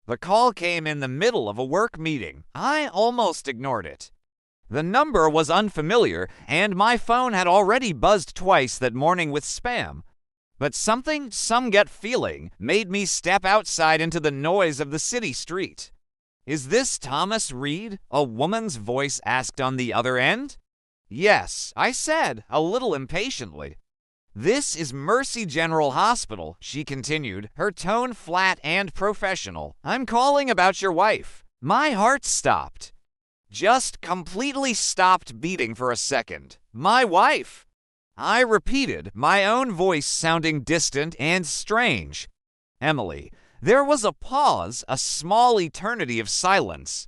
The call came in the middle of a work meeting. I almost ignored it. The number was unfamiliar, and my phone had already buzzed twice that morning with spam. But some gut feeling, made me step outside into the noise of the city street. "Is this Thomas Reed?" a woman's voice asked on the other end. "Yes," I said, a little impatiently. "This is Mercy General Hospital," she continued, her tone flat and professional. "I'm calling about your wife." My heart stopped. Just completely stopped beating for a second. "My wife?" I repeated, my own voice sounding distant and strange. "Emily." There was a pause, a small eternity of silence.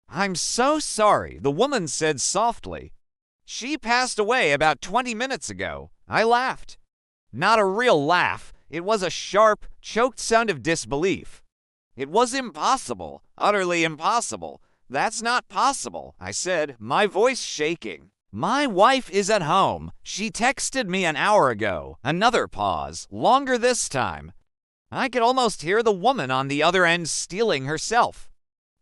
"I'm so sorry," the woman said softly. "She passed away about 20 minutes ago." I laughed. Not a real laugh. It was a sharp, choked sound of disbelief. "It was impossible, utterly impossible. That's not possible," I said, my voice shaking. "My wife is at home. She texted me an hour ago." Another pause, longer this time. I could almost hear the woman on the other end steeling herself.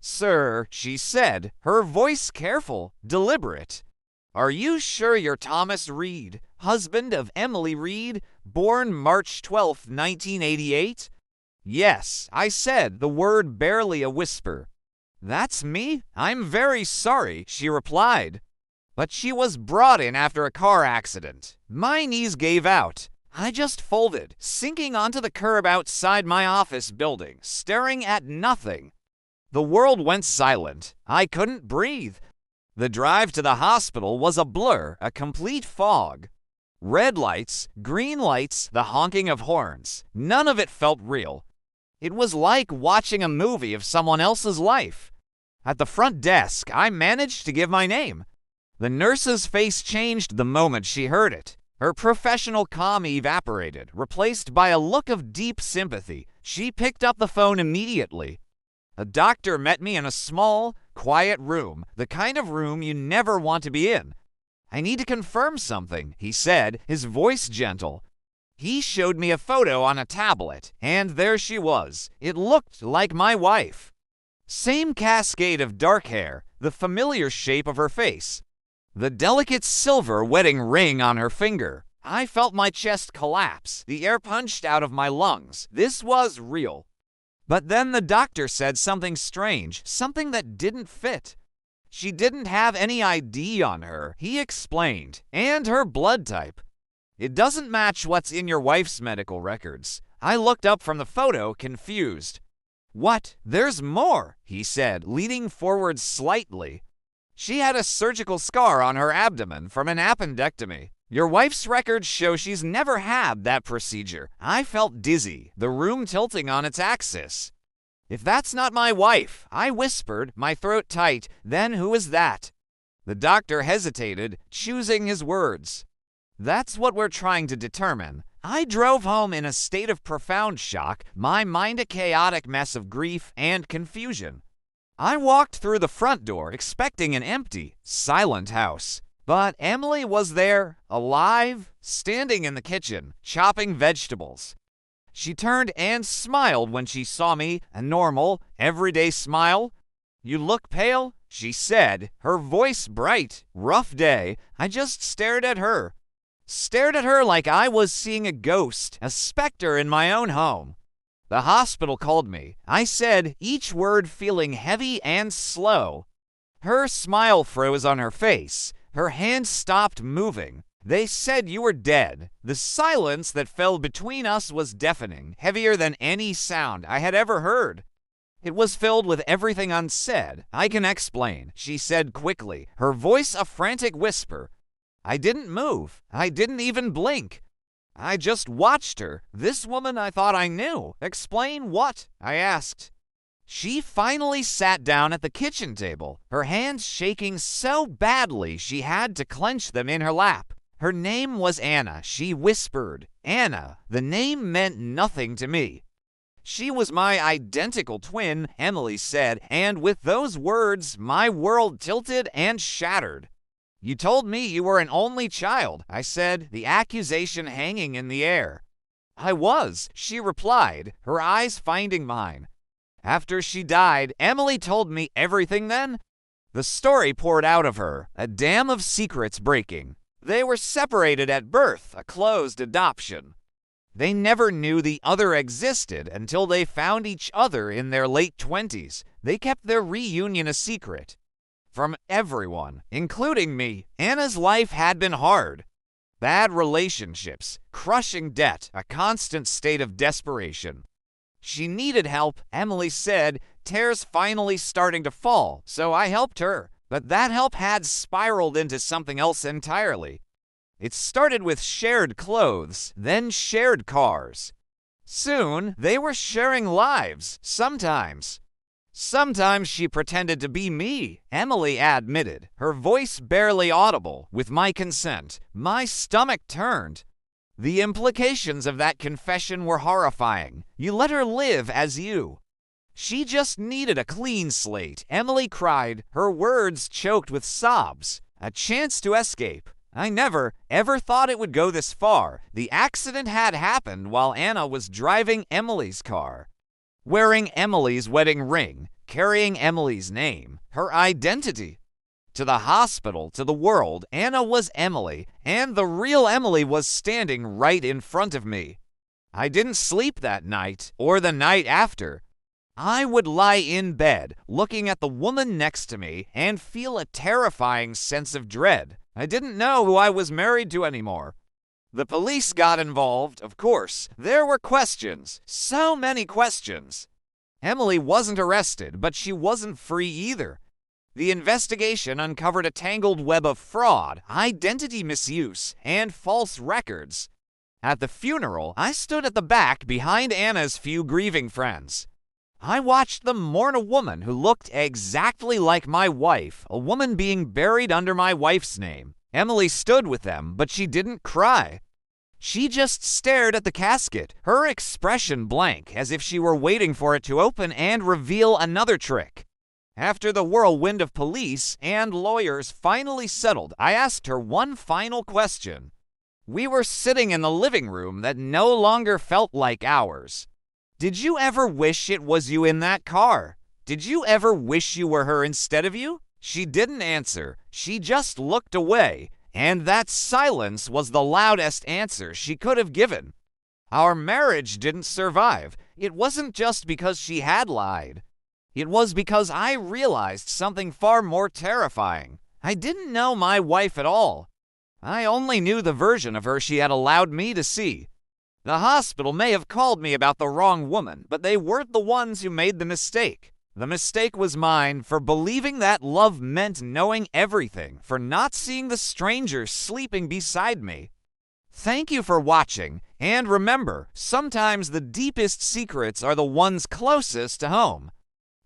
"Sir," she said, her voice careful, deliberate. "Are you sure you're Thomas Reed, husband of Emily Reed, born March 12, 1988? "Yes," I said, the word barely a whisper. "That's me. I'm very sorry," she replied. "But she was brought in after a car accident." My knees gave out. I just folded, sinking onto the curb outside my office building, staring at nothing. The world went silent. I couldn't breathe. The drive to the hospital was a blur, a complete fog. Red lights, green lights, the honking of horns. None of it felt real. It was like watching a movie of someone else's life. At the front desk, I managed to give my name. The nurse's face changed the moment she heard it. Her professional calm evaporated, replaced by a look of deep sympathy. She picked up the phone immediately. A doctor met me in a small, quiet room, the kind of room you never want to be in. "I need to confirm something," he said, his voice gentle. He showed me a photo on a tablet, and there she was. It looked like my wife. Same cascade of dark hair, the familiar shape of her face. The delicate silver wedding ring on her finger. I felt my chest collapse, the air punched out of my lungs. This was real. But then the doctor said something strange, something that didn't fit. She didn't have any ID on her, he explained, and her blood type. "It doesn't match what's in your wife's medical records." I looked up from the photo, confused. "What? There's more," he said, leaning forward slightly. "She had a surgical scar on her abdomen from an appendectomy. Your wife's records show she's never had that procedure." I felt dizzy, the room tilting on its axis. "If that's not my wife," I whispered, my throat tight, "then who is that?" The doctor hesitated, choosing his words. "That's what we're trying to determine." I drove home in a state of profound shock, my mind a chaotic mess of grief and confusion. I walked through the front door expecting an empty, silent house. But Emily was there, alive, standing in the kitchen, chopping vegetables. She turned and smiled when she saw me, a normal, everyday smile. "You look pale," she said, her voice bright. "Rough day." I just stared at her. Stared at her like I was seeing a ghost, a specter in my own home. "The hospital called me," I said, each word feeling heavy and slow. Her smile froze on her face. Her hands stopped moving. "They said you were dead." The silence that fell between us was deafening, heavier than any sound I had ever heard. It was filled with everything unsaid. "I can explain," she said quickly, her voice a frantic whisper. I didn't move. I didn't even blink. I just watched her. This woman I thought I knew. "Explain what?" I asked. She finally sat down at the kitchen table, her hands shaking so badly she had to clench them in her lap. Her name was Anna, she whispered. Anna. The name meant nothing to me. She was my identical twin, Emily said, and with those words, my world tilted and shattered. "You told me you were an only child," I said, the accusation hanging in the air. "I was," she replied, her eyes finding mine. After she died, Emily told me everything then. The story poured out of her, a dam of secrets breaking. They were separated at birth, a closed adoption. They never knew the other existed until they found each other in their late 20s. They kept their reunion a secret. From everyone, including me, Anna's life had been hard. Bad relationships, crushing debt, a constant state of desperation. She needed help, Emily said. Tears finally starting to fall, so I helped her. But that help had spiraled into something else entirely. It started with shared clothes, then shared cars. Soon, they were sharing lives, sometimes. Sometimes she pretended to be me, Emily admitted, her voice barely audible. With my consent, my stomach turned. The implications of that confession were horrifying. You let her live as you. She just needed a clean slate, Emily cried, her words choked with sobs. A chance to escape. I never, ever thought it would go this far. The accident had happened while Anna was driving Emily's car. Wearing Emily's wedding ring, carrying Emily's name, her identity. To the hospital, to the world, Anna was Emily, and the real Emily was standing right in front of me. I didn't sleep that night, or the night after. I would lie in bed, looking at the woman next to me, and feel a terrifying sense of dread. I didn't know who I was married to anymore. The police got involved, of course. There were questions, so many questions. Emily wasn't arrested, but she wasn't free either. The investigation uncovered a tangled web of fraud, identity misuse, and false records. At the funeral, I stood at the back behind Anna's few grieving friends. I watched them mourn a woman who looked exactly like my wife, a woman being buried under my wife's name. Emily stood with them, but she didn't cry. She just stared at the casket, her expression blank, as if she were waiting for it to open and reveal another trick. After the whirlwind of police and lawyers finally settled, I asked her one final question. We were sitting in the living room that no longer felt like ours. Did you ever wish it was you in that car? Did you ever wish you were her instead of you? She didn't answer. She just looked away, and that silence was the loudest answer she could have given. Our marriage didn't survive. It wasn't just because she had lied. It was because I realized something far more terrifying. I didn't know my wife at all. I only knew the version of her she had allowed me to see. The hospital may have called me about the wrong woman, but they weren't the ones who made the mistake. The mistake was mine for believing that love meant knowing everything, for not seeing the stranger sleeping beside me. Thank you for watching, and remember, sometimes the deepest secrets are the ones closest to home.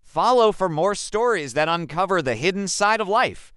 Follow for more stories that uncover the hidden side of life.